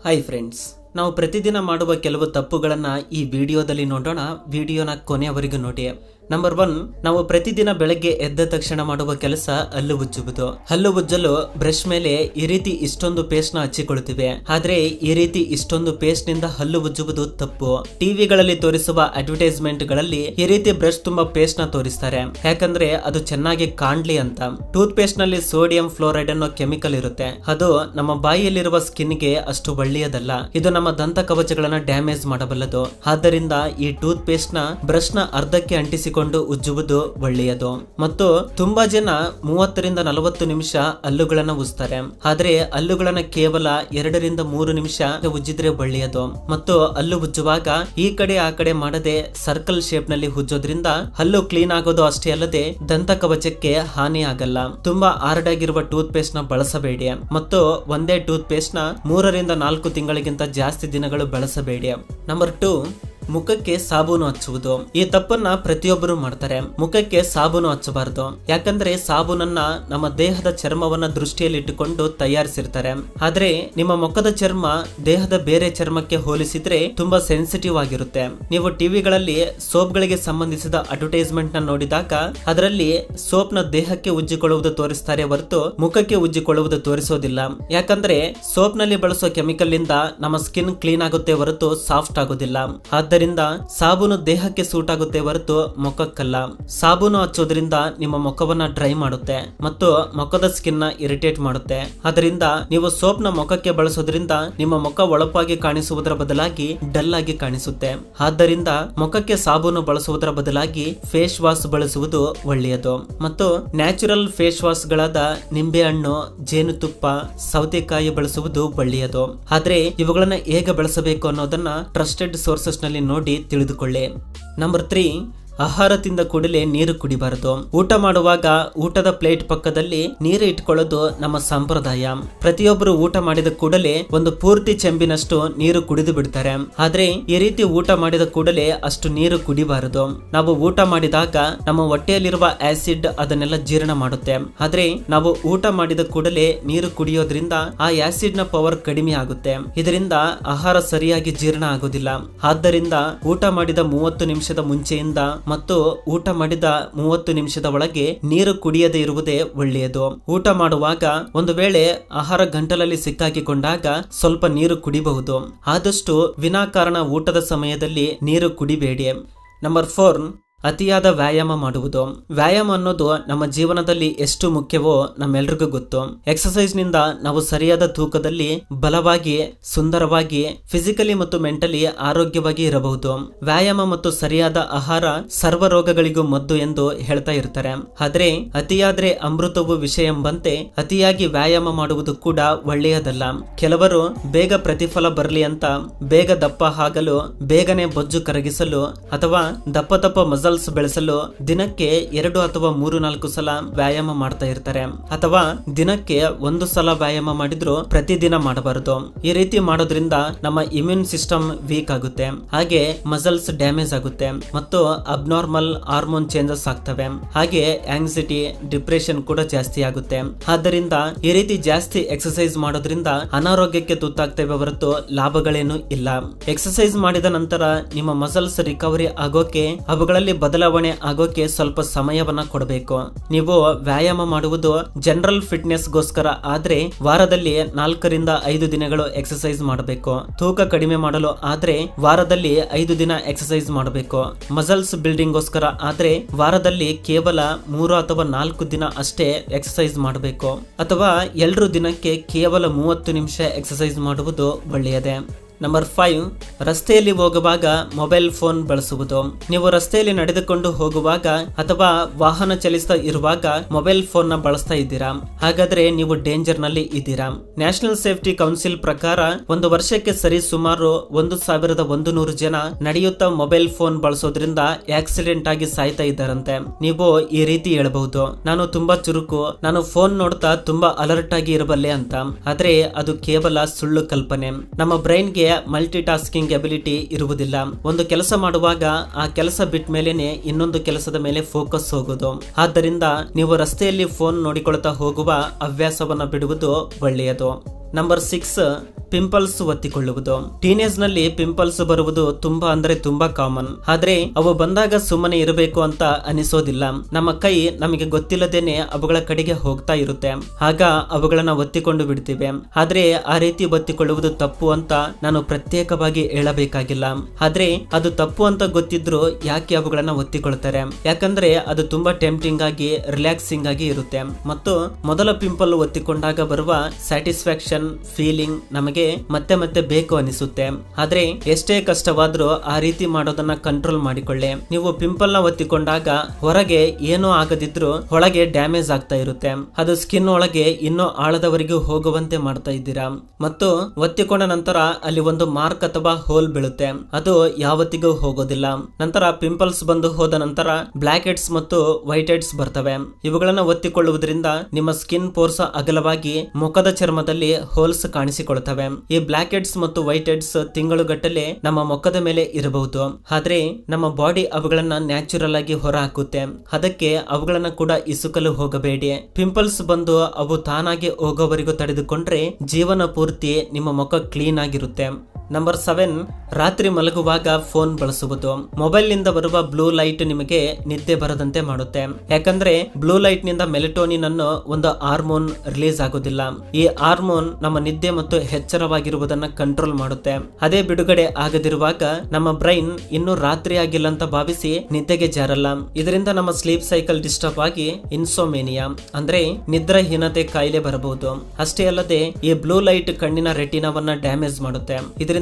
Hi friends, ನಾವು ಪ್ರತಿದಿನ ಮಾಡುವ ಕೆಲವು ತಪ್ಪುಗಳನ್ನ ಈ ವಿಡಿಯೋದಲ್ಲಿ ನೋಡೋಣ. ವಿಡಿಯೋನ ಕೊನೆಯವರೆಗೂ ನೋಡಿ. ನಂಬರ್ 1, ನಾವು ಪ್ರತಿದಿನ ಬೆಳಗ್ಗೆ ಎದ್ದ ತಕ್ಷಣ ಮಾಡುವ ಕೆಲಸ ಹಲ್ಲು ಉಜ್ಜುವುದು. ಹಲ್ಲು ಉಜ್ಜಲು ಬ್ರಷ್ ಮೇಲೆ ಈ ರೀತಿ ಇಷ್ಟೊಂದು ಪೇಸ್ಟ್ ನ ಹಚ್ಚಿಕೊಳ್ಳುತ್ತಿವೆ. ಆದ್ರೆ ಈ ರೀತಿ ಇಷ್ಟೊಂದು ಪೇಸ್ಟ್ ನಿಂದ ಹಲ್ಲು ಉಜ್ಜುವುದು ತಪ್ಪು. ಟಿವಿಗಳಲ್ಲಿ ತೋರಿಸುವ ಅಡ್ವರ್ಟೈಸ್ಮೆಂಟ್ ಗಳಲ್ಲಿ ಈ ರೀತಿ ಬ್ರಷ್ ತುಂಬಾ ಪೇಸ್ಟ್ ನ ತೋರಿಸ್ತಾರೆ, ಯಾಕಂದ್ರೆ ಅದು ಚೆನ್ನಾಗಿ ಕಾಣ್ಲಿ ಅಂತ. ಟೂತ್ ಪೇಸ್ಟ್ ನಲ್ಲಿ ಸೋಡಿಯಂ ಫ್ಲೋರೈಡ್ ಅನ್ನೋ ಕೆಮಿಕಲ್ ಇರುತ್ತೆ. ಅದು ನಮ್ಮ ಬಾಯಿಯಲ್ಲಿರುವ ಸ್ಕಿನ್ ಗೆ ಅಷ್ಟು ಒಳ್ಳೆಯದಲ್ಲ. ಇದು ನಮ್ಮ ದಂತ ಕವಚಗಳನ್ನ ಡ್ಯಾಮೇಜ್ ಮಾಡಬಲ್ಲದು. ಆದ್ದರಿಂದ ಈ ಟೂತ್ ಪೇಸ್ಟ್ ನ ಬ್ರಷ್ ನ ಅರ್ಧಕ್ಕೆ ಅಂಟಿಸಿಕೊಂಡು ಉಜ್ಜುವುದು ಒಳ್ಳೆಯದು. ಮತ್ತು ತುಂಬಾ ಜನ 30 ರಿಂದ 40 ನಿಮಿಷ ಹಲ್ಲುಗಳನ್ನ ಉಜ್ತಾರೆ. ಆದ್ರೆ ಹಲ್ಲುಗಳನ್ನ ಕೇವಲ 2 ರಿಂದ 3 ನಿಮಿಷ ಉಜ್ಜಿದ್ರೆ ಒಳ್ಳೆಯದು. ಮತ್ತು ಹಲ್ಲು ಉಜ್ಜುವಾಗ ಈ ಕಡೆ ಆ ಕಡೆ ಮಾಡದೆ ಸರ್ಕಲ್ ಶೇಪ್ ನಲ್ಲಿ ಉಜ್ಜೋದ್ರಿಂದ ಹಲ್ಲು ಕ್ಲೀನ್ ಆಗೋದು ಅಷ್ಟೇ ಅಲ್ಲದೆ ದಂತ ಕವಚಕ್ಕೆ ಹಾನಿ ಆಗಲ್ಲ. ತುಂಬಾ ಹಾರ್ಡ್ ಆಗಿರುವ ಟೂತ್ ಪೇಸ್ಟ್ ನ ಬಳಸಬೇಡಿ. ಮತ್ತು ಒಂದೇ ಟೂತ್ ಪೇಸ್ಟ್ ನ 3 ರಿಂದ 4 ತಿಂಗಳಿಗಿಂತ ಜಾಸ್ತಿ ದಿನಗಳು ಬಳಸಬೇಡಿ. ನಂಬರ್ 2, ಮುಖಕ್ಕೆ ಸಾಬೂನು ಹಚ್ಚುವುದು. ಈ ತಪ್ಪನ್ನ ಪ್ರತಿಯೊಬ್ಬರು ಮಾಡ್ತಾರೆ. ಮುಖಕ್ಕೆ ಸಾಬೂನು ಹಚ್ಚಬಾರದು, ಯಾಕಂದ್ರೆ ಸಾಬೂನನ್ನ ನಮ್ಮ ದೇಹದ ಚರ್ಮವನ್ನ ದೃಷ್ಟಿಯಲ್ಲಿಟ್ಟುಕೊಂಡು ತಯಾರಿಸಿರ್ತಾರೆ. ಆದ್ರೆ ನಿಮ್ಮ ಮುಖದ ಚರ್ಮ ದೇಹದ ಬೇರೆ ಚರ್ಮಕ್ಕೆ ಹೋಲಿಸಿದ್ರೆ ತುಂಬಾ ಸೆನ್ಸಿಟಿವ್ ಆಗಿರುತ್ತೆ. ನೀವು ಟಿವಿಗಳಲ್ಲಿ ಸೋಪ್ ಗಳಿಗೆ ಸಂಬಂಧಿಸಿದ ಅಡ್ವರ್ಟೈಸ್ಮೆಂಟ್ ನ ನೋಡಿದಾಗ ಅದರಲ್ಲಿ ಸೋಪ್ ನ ದೇಹಕ್ಕೆ ಉಜ್ಜಿಕೊಳ್ಳುವುದು ತೋರಿಸ್ತಾರೆ ಹೊರತು ಮುಖಕ್ಕೆ ಉಜ್ಜಿಕೊಳ್ಳುವುದು ತೋರಿಸೋದಿಲ್ಲ. ಯಾಕಂದ್ರೆ ಸೋಪ್ ನಲ್ಲಿ ಬಳಸೋ ಕೆಮಿಕಲ್ ಇಂದ ನಮ್ಮ ಸ್ಕಿನ್ ಕ್ಲೀನ್ ಆಗುತ್ತೆ ಹೊರತು ಸಾಫ್ಟ್ ಆಗೋದಿಲ್ಲ. ಆದ್ದರಿಂದ ಸಾಬೂನು ದೇಹಕ್ಕೆ ಸೂಟ್ ಆಗುತ್ತೆ ಹೊರತು ಮುಖಕ್ಕಲ್ಲ. ಸಾಬೂನು ಹಚ್ಚೋದ್ರಿಂದ ನಿಮ್ಮ ಮುಖವನ್ನ ಡ್ರೈ ಮಾಡುತ್ತೆ ಮತ್ತು ಮುಖದ ಸ್ಕಿನ್ ನ ಇರಿಟೇಟ್ ಮಾಡುತ್ತೆ. ಅದರಿಂದ ನೀವು ಸೋಪ್ ನ ಮುಖಕ್ಕೆ ಬಳಸೋದ್ರಿಂದ ನಿಮ್ಮ ಮುಖ ಒಳಪಾಗಿ ಕಾಣಿಸುವುದರ ಬದಲಾಗಿ ಡಲ್ ಆಗಿ ಕಾಣಿಸುತ್ತೆ. ಆದ್ದರಿಂದ ಮುಖಕ್ಕೆ ಸಾಬೂನು ಬಳಸುವುದರ ಬದಲಾಗಿ ಫೇಸ್ ವಾಶ್ ಬಳಸುವುದು ಒಳ್ಳೆಯದು. ಮತ್ತು ನ್ಯಾಚುರಲ್ ಫೇಸ್ ವಾಶ್ ಗಳಾದ ನಿಂಬೆ ಹಣ್ಣು, ಜೇನುತುಪ್ಪ, ಸೌತೆಕಾಯಿ ಬಳಸುವುದು ಒಳ್ಳೆಯದು. ಆದ್ರೆ ಇವುಗಳನ್ನ ಹೇಗೆ ಬಳಸಬೇಕು ಅನ್ನೋದನ್ನ ಟ್ರಸ್ಟೆಡ್ ಸೋರ್ಸಸ್ ನಲ್ಲಿ ನೋಡಿ ತಿಳಿದುಕೊಳ್ಳಿ. ನಂಬರ್ 3, ಆಹಾರ ತಿಂದ ಕೂಡಲೇ ನೀರು ಕುಡಿಬಾರದು. ಊಟ ಮಾಡುವಾಗ ಊಟದ ಪ್ಲೇಟ್ ಪಕ್ಕದಲ್ಲಿ ನೀರು ಇಟ್ಕೊಳ್ಳೋದು ನಮ್ಮ ಸಂಪ್ರದಾಯ. ಪ್ರತಿಯೊಬ್ಬರು ಊಟ ಮಾಡಿದ ಕೂಡಲೇ ಒಂದು ಪೂರ್ತಿ ಚೆಂಬಿನಷ್ಟು ನೀರು ಕುಡಿದು ಬಿಡ್ತಾರೆ. ಆದ್ರೆ ಈ ರೀತಿ ಊಟ ಮಾಡಿದ ಕೂಡಲೇ ಅಷ್ಟು ನೀರು ಕುಡಿಬಾರದು. ನಾವು ಊಟ ಮಾಡಿದಾಗ ನಮ್ಮ ಹೊಟ್ಟೆಯಲ್ಲಿರುವ ಆಸಿಡ್ ಅದನ್ನೆಲ್ಲ ಜೀರ್ಣ ಮಾಡುತ್ತೆ. ಆದ್ರೆ ನಾವು ಊಟ ಮಾಡಿದ ಕೂಡಲೇ ನೀರು ಕುಡಿಯೋದ್ರಿಂದ ಆ ಆಸಿಡ್ ನ ಪವರ್ ಕಡಿಮೆ ಆಗುತ್ತೆ. ಇದರಿಂದ ಆಹಾರ ಸರಿಯಾಗಿ ಜೀರ್ಣ ಆಗೋದಿಲ್ಲ. ಆದ್ದರಿಂದ ಊಟ ಮಾಡಿದ 30 ನಿಮಿಷದ ಮುಂಚೆಯಿಂದ ಮತ್ತು ಊಟ ಮಾಡಿದ 30 ನಿಮಿಷದ ಒಳಗೆ ನೀರು ಕುಡಿಯದೆ ಇರುವುದೇ ಒಳ್ಳೆಯದು. ಊಟ ಮಾಡುವಾಗ ಒಂದು ವೇಳೆ ಆಹಾರ ಗಂಟಲಲ್ಲಿ ಸಿಕ್ಕಾಕಿಕೊಂಡಾಗ ಸ್ವಲ್ಪ ನೀರು ಕುಡಿಬಹುದು. ಆದಷ್ಟು ವಿನಾಕಾರಣ ಊಟದ ಸಮಯದಲ್ಲಿ ನೀರು ಕುಡಿಬೇಡಿ. ನಂಬರ್ 4, ಅತಿಯಾದ ವ್ಯಾಯಾಮ ಮಾಡುವುದು. ವ್ಯಾಯಾಮ ಅನ್ನೋದು ನಮ್ಮ ಜೀವನದಲ್ಲಿ ಎಷ್ಟು ಮುಖ್ಯವೋ ನಮ್ಮೆಲ್ರಿಗೂ ಗೊತ್ತು. ಎಕ್ಸರ್ಸೈಸ್ ನಿಂದ ನಾವು ಸರಿಯಾದ ತೂಕದಲ್ಲಿ ಬಲವಾಗಿ, ಸುಂದರವಾಗಿ, ಫಿಸಿಕಲಿ ಮತ್ತು ಮೆಂಟಲಿ ಆರೋಗ್ಯವಾಗಿ ಇರಬಹುದು. ವ್ಯಾಯಾಮ ಮತ್ತು ಸರಿಯಾದ ಆಹಾರ ಸರ್ವ ರೋಗಗಳಿಗೂ ಮದ್ದು ಎಂದು ಹೇಳ್ತಾ ಇರ್ತಾರೆ. ಆದ್ರೆ ಅತಿಯಾದ್ರೆ ಅಮೃತವು ವಿಷ ಎಂಬಂತೆ ಅತಿಯಾಗಿ ವ್ಯಾಯಾಮ ಮಾಡುವುದು ಕೂಡ ಒಳ್ಳೆಯದಲ್ಲ. ಕೆಲವರು ಬೇಗ ಪ್ರತಿಫಲ ಬರಲಿ ಅಂತ ಬೇಗ ದಪ್ಪ ಆಗಲು, ಬೇಗನೆ ಬೊಜ್ಜು ಕರಗಿಸಲು ಅಥವಾ ದಪ್ಪ ಮಸಲ್ ಬೆಳೆಸಲು ದಿನಕ್ಕೆ 2 ಅಥವಾ 3-4 ಸಲ ವ್ಯಾಯಾಮ ಮಾಡ್ತಾ ಇರ್ತಾರೆ. ಅಥವಾ ದಿನಕ್ಕೆ 1 ಸಲ ವ್ಯಾಯಾಮ ಮಾಡಿದ್ರು ಪ್ರತಿದಿನ ಮಾಡಬಾರದು. ಈ ರೀತಿ ಮಾಡೋದ್ರಿಂದ ನಮ್ಮ ಇಮ್ಯೂನ್ ಸಿಸ್ಟಮ್ ವೀಕ್ ಆಗುತ್ತೆ. ಹಾಗೆ ಮಸಲ್ಸ್ ಡ್ಯಾಮೇಜ್ ಆಗುತ್ತೆ ಮತ್ತು ಅಬ್ನಾರ್ಮಲ್ ಹಾರ್ಮೋನ್ ಚೇಂಜಸ್ ಆಗ್ತವೆ. ಹಾಗೆ ಆಂಗ್ಸೈಟಿ, ಡಿಪ್ರೆಷನ್ ಕೂಡ ಜಾಸ್ತಿ ಆಗುತ್ತೆ. ಆದ್ದರಿಂದ ಈ ರೀತಿ ಜಾಸ್ತಿ ಎಕ್ಸರ್ಸೈಸ್ ಮಾಡೋದ್ರಿಂದ ಅನಾರೋಗ್ಯಕ್ಕೆ ತುತ್ತಾಗ್ತೇವೆ ಹೊರತು ಲಾಭಗಳೇನು ಇಲ್ಲ. ಎಕ್ಸರ್ಸೈಸ್ ಮಾಡಿದ ನಂತರ ನಿಮ್ಮ ಮಸಲ್ಸ್ ರಿಕವರಿ ಆಗೋಕೆ, ಅವುಗಳಲ್ಲಿ ಬದಲಾವಣೆ ಆಗೋಕೆ ಸ್ವಲ್ಪ ಸಮಯವನ್ನ ಕೊಡಬೇಕು. ನೀವು ವ್ಯಾಯಾಮ ಮಾಡುವುದು ಜನರಲ್ ಫಿಟ್ನೆಸ್ ಗೋಸ್ಕರ ಆದ್ರೆ ವಾರದಲ್ಲಿ 4 ರಿಂದ 5 ದಿನಗಳು ಎಕ್ಸರ್ಸೈಸ್ ಮಾಡಬೇಕು. ತೂಕ ಕಡಿಮೆ ಮಾಡಲು ಆದ್ರೆ ವಾರದಲ್ಲಿ 5 ದಿನ ಎಕ್ಸರ್ಸೈಸ್ ಮಾಡಬೇಕು. ಮಸಲ್ಸ್ ಬಿಲ್ಡಿಂಗ್ ಗೋಸ್ಕರ ಆದ್ರೆ ವಾರದಲ್ಲಿ ಕೇವಲ 3 ಅಥವಾ 4 ದಿನ ಅಷ್ಟೇ ಎಕ್ಸರ್ಸೈಸ್ ಮಾಡಬೇಕು. ಅಥವಾ ಎಲ್ಲರೂ ದಿನಕ್ಕೆ ಕೇವಲ 30 ನಿಮಿಷ ಎಕ್ಸರ್ಸೈಸ್ ಮಾಡುವುದು ಒಳ್ಳೆಯದೇ. ನಂಬರ್ 5, ರಸ್ತೆಯಲ್ಲಿ ಹೋಗುವಾಗ ಮೊಬೈಲ್ ಫೋನ್ ಬಳಸುವುದು. ನೀವು ರಸ್ತೆಯಲ್ಲಿ ನಡೆದುಕೊಂಡು ಹೋಗುವಾಗ ಅಥವಾ ವಾಹನ ಚಲಿಸ್ತಾ ಇರುವಾಗ ಮೊಬೈಲ್ ಫೋನ್ ನ ಬಳಸ್ತಾ ಇದ್ದೀರಾ, ಹಾಗಾದ್ರೆ ನೀವು ಡೇಂಜರ್ ನಲ್ಲಿ ಇದ್ದೀರಾ. ನ್ಯಾಷನಲ್ ಸೇಫ್ಟಿ ಕೌನ್ಸಿಲ್ ಪ್ರಕಾರ ಒಂದು ವರ್ಷಕ್ಕೆ ಸರಿ ಸುಮಾರು 1100 ಜನ ನಡೆಯುತ್ತಾ ಮೊಬೈಲ್ ಫೋನ್ ಬಳಸೋದ್ರಿಂದ ಆಕ್ಸಿಡೆಂಟ್ ಆಗಿ ಸಾಯ್ತಾ ಇದ್ದಾರಂತೆ. ನೀವು ಈ ರೀತಿ ಹೇಳಬಹುದು, ನಾನು ತುಂಬಾ ಚುರುಕು, ನಾನು ಫೋನ್ ನೋಡ್ತಾ ತುಂಬಾ ಅಲರ್ಟ್ ಆಗಿ ಇರಬಲ್ಲೆ ಅಂತ. ಆದ್ರೆ ಅದು ಕೇವಲ ಸುಳ್ಳು ಕಲ್ಪನೆ. ನಮ್ಮ ಬ್ರೈನ್ಗೆ ಮಲ್ಟಿ ಟಾಸ್ಕಿಂಗ್ ಎಬಿಲಿಟಿ ಇರುವುದಿಲ್ಲ. ಒಂದು ಕೆಲಸ ಮಾಡುವಾಗ ಆ ಕೆಲಸ ಬಿಟ್ಟ ಮೇಲೆನೆ ಇನ್ನೊಂದು ಕೆಲಸದ ಮೇಲೆ ಫೋಕಸ್ ಹೋಗೋದು. ಆದ್ದರಿಂದ ನೀವು ರಸ್ತೆಯಲ್ಲಿ ಫೋನ್ ನೋಡಿಕೊಳ್ತಾ ಹೋಗುವ ಹವ್ಯಾಸವನ್ನ ಬಿಡುವುದು ಒಳ್ಳೆಯದು. ನಂಬರ್ 6, ಪಿಂಪಲ್ಸ್ ಒತ್ತಿಕೊಳ್ಳುವುದು. ಟೀನೇಜ್ ನಲ್ಲಿ ಪಿಂಪಲ್ಸ್ ಬರುವುದು ತುಂಬಾ ಕಾಮನ್. ಆದ್ರೆ ಅವು ಬಂದಾಗ ಸುಮ್ಮನೆ ಇರಬೇಕು ಅಂತ ಅನಿಸೋದಿಲ್ಲ. ನಮ್ಮ ಕೈ ನಮಗೆ ಗೊತ್ತಿಲ್ಲದೇನೆ ಅವುಗಳ ಕಡೆಗೆ ಹೋಗ್ತಾ ಇರುತ್ತೆ. ಆಗ ಅವುಗಳನ್ನ ಒತ್ತಿಕೊಂಡು ಬಿಡ್ತೀವಿ. ಆದ್ರೆ ಆ ರೀತಿ ಒತ್ತಿಕೊಳ್ಳುವುದು ತಪ್ಪು ಅಂತ ನಾನು ಪ್ರತ್ಯೇಕವಾಗಿ ಹೇಳಬೇಕಾಗಿಲ್ಲ. ಆದ್ರೆ ಅದು ತಪ್ಪು ಅಂತ ಗೊತ್ತಿದ್ರು ಯಾಕೆ ಅವುಗಳನ್ನ ಒತ್ತಿಕೊಳ್ತಾರೆ? ಯಾಕಂದ್ರೆ ಅದು ತುಂಬಾ ಟೆಂಪ್ಟಿಂಗ್ ಆಗಿ ರಿಲ್ಯಾಕ್ಸಿಂಗ್ ಆಗಿ ಇರುತ್ತೆ. ಮತ್ತು ಮೊದಲ ಪಿಂಪಲ್ ಒತ್ತಿಕೊಂಡಾಗ ಬರುವ ಸ್ಯಾಟಿಸ್ಫ್ಯಾಕ್ಷನ್ ಫೀಲಿಂಗ್ ನಮಗೆ ಮತ್ತೆ ಮತ್ತೆ ಬೇಕು ಅನಿಸುತ್ತೆ. ಆದ್ರೆ ಎಷ್ಟೇ ಕಷ್ಟವಾದ್ರೂ ಆ ರೀತಿ ಮಾಡೋದನ್ನ ಕಂಟ್ರೋಲ್ ಮಾಡಿಕೊಳ್ಳಿ. ನೀವು ಪಿಂಪಲ್ ನ ಒತ್ತಿಕೊಂಡಾಗ ಹೊರಗೆ ಏನೂ ಆಗದಿದ್ರು ಒಳಗೆ ಡ್ಯಾಮೇಜ್ ಆಗ್ತಾ ಇರುತ್ತೆ. ಅದು ಸ್ಕಿನ್ ಒಳಗೆ ಇನ್ನೂ ಆಳದವರೆಗೂ ಹೋಗುವಂತೆ ಮಾಡ್ತಾ ಇದ್ದೀರಾ. ಮತ್ತು ಒತ್ತಿಕೊಂಡ ನಂತರ ಅಲ್ಲಿ ಒಂದು ಮಾರ್ಕ್ ಅಥವಾ ಹೋಲ್ ಬೀಳುತ್ತೆ. ಅದು ಯಾವತ್ತಿಗೂ ಹೋಗೋದಿಲ್ಲ. ನಂತರ ಪಿಂಪಲ್ಸ್ ಬಂದು ಹೋದ ನಂತರ ಬ್ಲಾಕ್ ಹೆಡ್ಸ್ ಮತ್ತು ವೈಟ್ ಹೆಡ್ಸ್ ಬರ್ತವೆ. ಇವುಗಳನ್ನ ಒತ್ತಿಕೊಳ್ಳುವುದರಿಂದ ನಿಮ್ಮ ಸ್ಕಿನ್ ಪೋರ್ಸ್ ಅಗಲವಾಗಿ ಮುಖದ ಚರ್ಮದಲ್ಲಿ ಹೋಲ್ಸ್ ಕಾಣಿಸಿಕೊಳ್ತವೆ. ಈ ಬ್ಲಾಕ್ ಹೆಡ್ಸ್ ಮತ್ತು ವೈಟ್ ಹೆಡ್ಸ್ ತಿಂಗಳುಗಟ್ಟಲೆ ನಮ್ಮ ಮುಖದ ಮೇಲೆ ಇರಬಹುದು. ಆದ್ರೆ ನಮ್ಮ ಬಾಡಿ ಅವುಗಳನ್ನ ನ್ಯಾಚುರಲ್ ಆಗಿ ಹೊರ ಹಾಕುತ್ತೆ. ಅದಕ್ಕೆ ಅವುಗಳನ್ನ ಕೂಡ ಇಸುಕಲು ಹೋಗಬೇಡಿ. ಪಿಂಪಲ್ಸ್ ಬಂದು ಅವು ತಾನಾಗಿ ಹೋಗೋವರೆಗೂ ತಡೆದುಕೊಂಡ್ರೆ ಜೀವನ ಪೂರ್ತಿ ನಿಮ್ಮ ಮುಖ ಕ್ಲೀನ್ ಆಗಿರುತ್ತೆ. ನಂಬರ್ 7, ರಾತ್ರಿ ಮಲಗುವಾಗ ಫೋನ್ ಬಳಸುವುದು. ಮೊಬೈಲ್ ನಿಂದ ಬರುವ ಬ್ಲೂ ಲೈಟ್ ನಿಮಗೆ ನಿದ್ದೆ ಬರದಂತೆ ಮಾಡುತ್ತೆ. ಯಾಕಂದ್ರೆ ಬ್ಲೂ ಲೈಟ್ ನಿಂದ ಮೆಲಟೋನಿನ್ ಅನ್ನೋ ಒಂದು ಹಾರ್ಮೋನ್ ರಿಲೀಸ್ ಆಗೋದಿಲ್ಲ. ಈ ಹಾರ್ಮೋನ್ ನಮ್ಮ ನಿದ್ದೆ ಮತ್ತು ಎಚ್ಚರವಾಗಿರುವುದನ್ನ ಕಂಟ್ರೋಲ್ ಮಾಡುತ್ತೆ. ಅದೇ ಬಿಡುಗಡೆ ಆಗದಿರುವಾಗ ನಮ್ಮ ಬ್ರೈನ್ ಇನ್ನೂ ರಾತ್ರಿ ಆಗಿಲ್ಲ ಅಂತ ಭಾವಿಸಿ ನಿದ್ದೆಗೆ ಜಾರಲ್ಲ. ಇದರಿಂದ ನಮ್ಮ ಸ್ಲೀಪ್ ಸೈಕಲ್ ಡಿಸ್ಟರ್ಬ್ ಆಗಿ ಇನ್ಸೋಮೇನಿಯಾ ಅಂದ್ರೆ ನಿದ್ರಾಹೀನತೆ ಕಾಯಿಲೆ ಬರಬಹುದು. ಅಷ್ಟೇ ಅಲ್ಲದೆ ಈ ಬ್ಲೂ ಲೈಟ್ ಕಣ್ಣಿನ ರೆಟಿನಾವನ್ನ ಡ್ಯಾಮೇಜ್ ಮಾಡುತ್ತೆ. ಇದರಿಂದ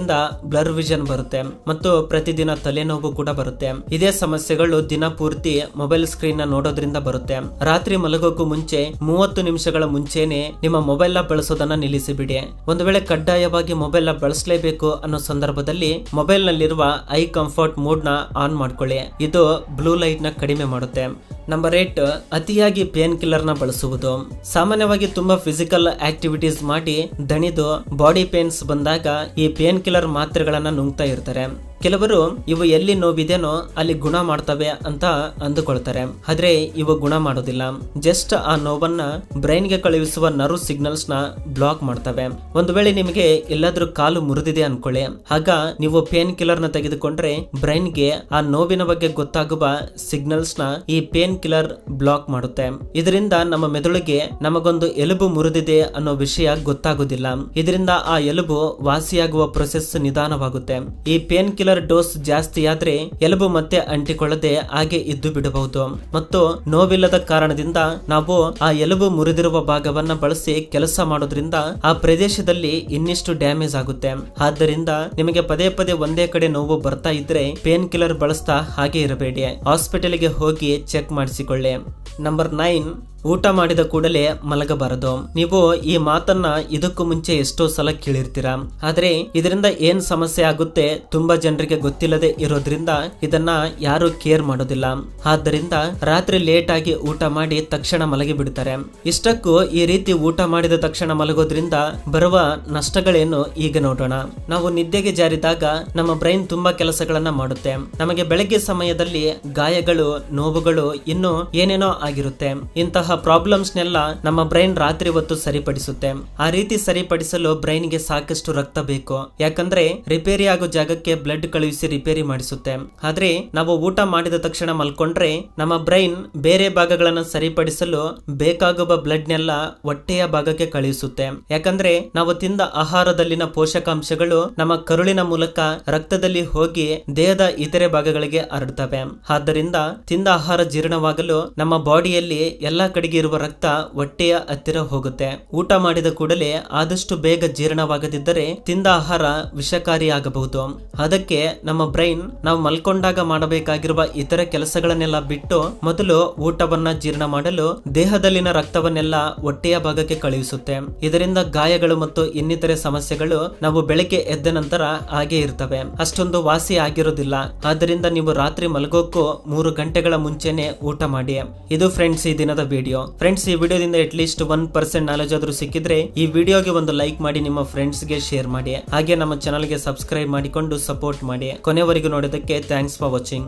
ಬ್ಲರ್ ವಿಷನ್ ಬರುತ್ತೆ ಮತ್ತು ಪ್ರತಿದಿನ ತಲೆನೋವು ಕೂಡ ಬರುತ್ತೆ. ಇದೇ ಸಮಸ್ಯೆಗಳು ದಿನ ಪೂರ್ತಿ ಮೊಬೈಲ್ ಸ್ಕ್ರೀನ್ ನ ನೋಡೋದ್ರಿಂದ ಬರುತ್ತೆ. ರಾತ್ರಿ ಮಲಗೋಕು ಮುಂಚೆ 30 ನಿಮಿಷಗಳ ಮುಂಚೆನೆ ನಿಮ್ಮ ಮೊಬೈಲ್ ನ ಬಳಸೋದನ್ನ ನಿಲ್ಲಿಸಿಬಿಡಿ. ಒಂದು ವೇಳೆ ಕಡ್ಡಾಯವಾಗಿ ಮೊಬೈಲ್ ನ ಬಳಸಲೇಬೇಕು ಅನ್ನೋ ಸಂದರ್ಭದಲ್ಲಿ ಮೊಬೈಲ್ ನಲ್ಲಿರುವ ಐ ಕಂಫರ್ಟ್ ಮೋಡ್ ನ ಆನ್ ಮಾಡ್ಕೊಳ್ಳಿ. ಇದು ಬ್ಲೂ ಲೈಟ್ ನ ಕಡಿಮೆ ಮಾಡುತ್ತೆ. ನಂಬರ್ 8, ಅತಿಯಾಗಿ ಪೇನ್ ಕಿಲ್ಲರ್ ನ ಬಳಸುವುದು. ಸಾಮಾನ್ಯವಾಗಿ ತುಂಬಾ ಫಿಸಿಕಲ್ ಆಕ್ಟಿವಿಟೀಸ್ ಮಾಡಿ ದಣಿದು ಬಾಡಿ ಪೇನ್ಸ್ ಬಂದಾಗ ಈ ಪೇನ್ ಕಿಲ್ಲರ್ ಮಾತ್ರೆಗಳನ್ನ ನುಂಗ್ತಾ ಇರ್ತಾರೆ. ಕೆಲವರು ಇವು ಎಲ್ಲಿ ನೋವಿದೆನೋ ಅಲ್ಲಿ ಗುಣ ಮಾಡ್ತವೆ ಅಂತ ಅಂದುಕೊಳ್ತಾರೆ. ಆದ್ರೆ ಇವು ಗುಣ ಮಾಡೋದಿಲ್ಲ. ಜಸ್ಟ್ ಆ ನೋವನ್ನ ಬ್ರೈನ್ ಗೆ ಕಳುಹಿಸುವ ನರ್ವ್ ಸಿಗ್ನಲ್ಸ್ ನ ಬ್ಲಾಕ್ ಮಾಡ್ತವೆ. ಒಂದು ವೇಳೆ ನಿಮಗೆ ಎಲ್ಲಾದ್ರೂ ಕಾಲು ಮುರಿದಿದೆ ಅನ್ಕೊಳ್ಳಿ, ಆಗ ನೀವು ಪೇನ್ ಕಿಲ್ಲರ್ ನ ತೆಗೆದುಕೊಂಡ್ರೆ ಬ್ರೈನ್ ಗೆ ಆ ನೋವಿನ ಬಗ್ಗೆ ಗೊತ್ತಾಗುವ ಸಿಗ್ನಲ್ಸ್ ನ ಈ ಪೇನ್ ಕಿಲ್ಲರ್ ಬ್ಲಾಕ್ ಮಾಡುತ್ತೆ. ಇದರಿಂದ ನಮ್ಮ ಮೆದುಳಿಗೆ ನಮಗೊಂದು ಎಲುಬು ಮುರಿದಿದೆ ಅನ್ನೋ ವಿಷಯ ಗೊತ್ತಾಗೋದಿಲ್ಲ. ಇದರಿಂದ ಆ ಎಲುಬು ವಾಸಿಯಾಗುವ ಪ್ರೊಸೆಸ್ ನಿಧಾನವಾಗುತ್ತೆ. ಈ ಪೇನ್ ಕಿಲ್ಲರ್ ಡೋಸ್ ಜಾಸ್ತಿ ಆದ್ರೆ ಎಲುಬು ಮತ್ತೆ ಅಂಟಿಕೊಳ್ಳದೆ ಹಾಗೆ ಇದ್ದು ಬಿಡಬಹುದು. ಮತ್ತು ನೋವಿಲ್ಲದ ಕಾರಣದಿಂದ ನಾವು ಆ ಎಲುಬು ಮುರಿದಿರುವ ಭಾಗವನ್ನ ಬಳಸಿ ಕೆಲಸ ಮಾಡೋದ್ರಿಂದ ಆ ಪ್ರದೇಶದಲ್ಲಿ ಇನ್ನಿಷ್ಟು ಡ್ಯಾಮೇಜ್ ಆಗುತ್ತೆ. ಆದ್ದರಿಂದ ನಿಮಗೆ ಪದೇ ಪದೇ ಒಂದೇ ಕಡೆ ನೋವು ಬರ್ತಾ ಇದ್ರೆ ಪೇನ್ ಕಿಲ್ಲರ್ ಬಳಸ್ತಾ ಹಾಗೆ ಇರಬೇಡಿ. ಹಾಸ್ಪಿಟಲ್ಗೆ ಹೋಗಿ ಚೆಕ್ ಮಾಡಿಸಿಕೊಳ್ಳಿ. ನಂಬರ್ 9, ಊಟ ಮಾಡಿದ ಕೂಡಲೇ ಮಲಗಬಾರದು. ನೀವು ಈ ಮಾತನ್ನ ಇದಕ್ಕೂ ಮುಂಚೆ ಎಷ್ಟೋ ಸಲ ಕೇಳಿರ್ತೀರಾ. ಆದ್ರೆ ಇದರಿಂದ ಏನ್ ಸಮಸ್ಯೆ ಆಗುತ್ತೆ ತುಂಬಾ ಜನರಿಗೆ ಗೊತ್ತಿಲ್ಲದೆ ಇರೋದ್ರಿಂದ ಇದನ್ನ ಯಾರು ಕೇರ್ ಮಾಡೋದಿಲ್ಲ. ಆದ್ದರಿಂದ ರಾತ್ರಿ ಲೇಟ್ ಆಗಿ ಊಟ ಮಾಡಿ ತಕ್ಷಣ ಮಲಗಿ ಬಿಡ್ತಾರೆ. ಇಷ್ಟಕ್ಕೂ ಈ ರೀತಿ ಊಟ ಮಾಡಿದ ತಕ್ಷಣ ಮಲಗೋದ್ರಿಂದ ಬರುವ ನಷ್ಟಗಳೇನು ಈಗ ನೋಡೋಣ. ನಾವು ನಿದ್ದೆಗೆ ಜಾರಿದಾಗ ನಮ್ಮ ಬ್ರೈನ್ ತುಂಬಾ ಕೆಲಸಗಳನ್ನ ಮಾಡುತ್ತೆ. ನಮಗೆ ಬೆಳಗ್ಗೆ ಸಮಯದಲ್ಲಿ ಗಾಯಗಳು, ನೋವುಗಳು, ಇನ್ನು ಏನೇನೋ ಆಗಿರುತ್ತೆ. ಇಂತಹ ಪ್ರಾಬ್ಲಮ್ಸ್ ನೆಲ್ಲ ನಮ್ಮ ಬ್ರೈನ್ ರಾತ್ರಿ ಹೊತ್ತು ಸರಿಪಡಿಸುತ್ತೆ. ಆ ರೀತಿ ಸರಿಪಡಿಸಲು ಬ್ರೈನ್ ಗೆ ಸಾಕಷ್ಟು ರಕ್ತ ಬೇಕು. ಯಾಕಂದ್ರೆ ರಿಪೇರಿ ಆಗೋ ಜಾಗಕ್ಕೆ ಬ್ಲಡ್ ಕಳುಹಿಸಿ ರಿಪೇರಿ ಮಾಡಿಸುತ್ತೆ. ಆದ್ರೆ ನಾವು ಊಟ ಮಾಡಿದ ತಕ್ಷಣ ಮಲ್ಕೊಂಡ್ರೆ ನಮ್ಮ ಬ್ರೈನ್ ಬೇರೆ ಭಾಗಗಳನ್ನ ಸರಿಪಡಿಸಲು ಬೇಕಾಗುವ ಬ್ಲಡ್ ನೆಲ್ಲ ಹೊಟ್ಟೆಯ ಭಾಗಕ್ಕೆ ಕಳುಹಿಸುತ್ತೆ. ಯಾಕಂದ್ರೆ ನಾವು ತಿಂದ ಆಹಾರದಲ್ಲಿನ ಪೋಷಕಾಂಶಗಳು ನಮ್ಮ ಕರುಳಿನ ಮೂಲಕ ರಕ್ತದಲ್ಲಿ ಹೋಗಿ ದೇಹದ ಇತರೆ ಭಾಗಗಳಿಗೆ ಹರಡ್ತವೆ. ಆದ್ದರಿಂದ ತಿಂದ ಆಹಾರ ಜೀರ್ಣವಾಗಲು ನಮ್ಮ ಬಾಡಿಯಲ್ಲಿ ಎಲ್ಲಾ ಕಡೆಗೆ ಇರುವ ರಕ್ತ ಹೊಟ್ಟೆಯ ಹತ್ತಿರ ಹೋಗುತ್ತೆ. ಊಟ ಮಾಡಿದ ಕೂಡಲೇ ಆದಷ್ಟು ಬೇಗ ಜೀರ್ಣವಾಗದಿದ್ದರೆ ತಿಂದ ಆಹಾರ ವಿಷಕಾರಿಯಾಗಬಹುದು. ಅದಕ್ಕೆ ನಮ್ಮ ಬ್ರೈನ್ ನಾವು ಮಲ್ಕೊಂಡಾಗ ಮಾಡಬೇಕಾಗಿರುವ ಇತರ ಕೆಲಸಗಳನ್ನೆಲ್ಲ ಬಿಟ್ಟು ಮೊದಲು ಊಟವನ್ನ ಜೀರ್ಣ ಮಾಡಲು ದೇಹದಲ್ಲಿನ ರಕ್ತವನ್ನೆಲ್ಲ ಹೊಟ್ಟೆಯ ಭಾಗಕ್ಕೆ ಕಳುಹಿಸುತ್ತೆ. ಇದರಿಂದ ಗಾಯಗಳು ಮತ್ತು ಇನ್ನಿತರೆ ಸಮಸ್ಯೆಗಳು ನಾವು ಬೆಳಗ್ಗೆ ಎದ್ದ ನಂತರ ಹಾಗೆ ಇರ್ತವೆ. ಅಷ್ಟೊಂದು ವಾಸಿ ಆಗಿರೋದಿಲ್ಲ. ಆದ್ದರಿಂದ ನೀವು ರಾತ್ರಿ ಮಲಗೋಕ್ಕೂ 3 ಗಂಟೆಗಳ ಮುಂಚೆನೆ ಊಟ ಮಾಡಿ. ಇದು ಫ್ರೆಂಡ್ಸ್ ಈ ದಿನದ ವಿಡಿಯೋ. ಫ್ರೆಂಡ್ಸ್, ಈ ವಿಡಿಯೋದಿಂದ ಅಟ್ಲೀಸ್ಟ್ 1% ನಾಲೆಜ್ ಆದ್ರೂ ಸಿಕ್ಕಿದ್ರೆ ಈ ವಿಡಿಯೋಗೆ ಒಂದು ಲೈಕ್ ಮಾಡಿ ನಿಮ್ಮ ಫ್ರೆಂಡ್ಸ್ ಗೆ ಶೇರ್ ಮಾಡಿ. ಹಾಗೆ ನಮ್ಮ ಚಾನಲ್ ಗೆ ಸಬ್ಸ್ಕ್ರೈಬ್ ಮಾಡಿಕೊಂಡು ಸಪೋರ್ಟ್ ಮಾಡಿ. ಕೊನೆವರೆಗೂ ನೋಡೋದಕ್ಕೆ ಥ್ಯಾಂಕ್ಸ್ ಫಾರ್ ವಾಚಿಂಗ್.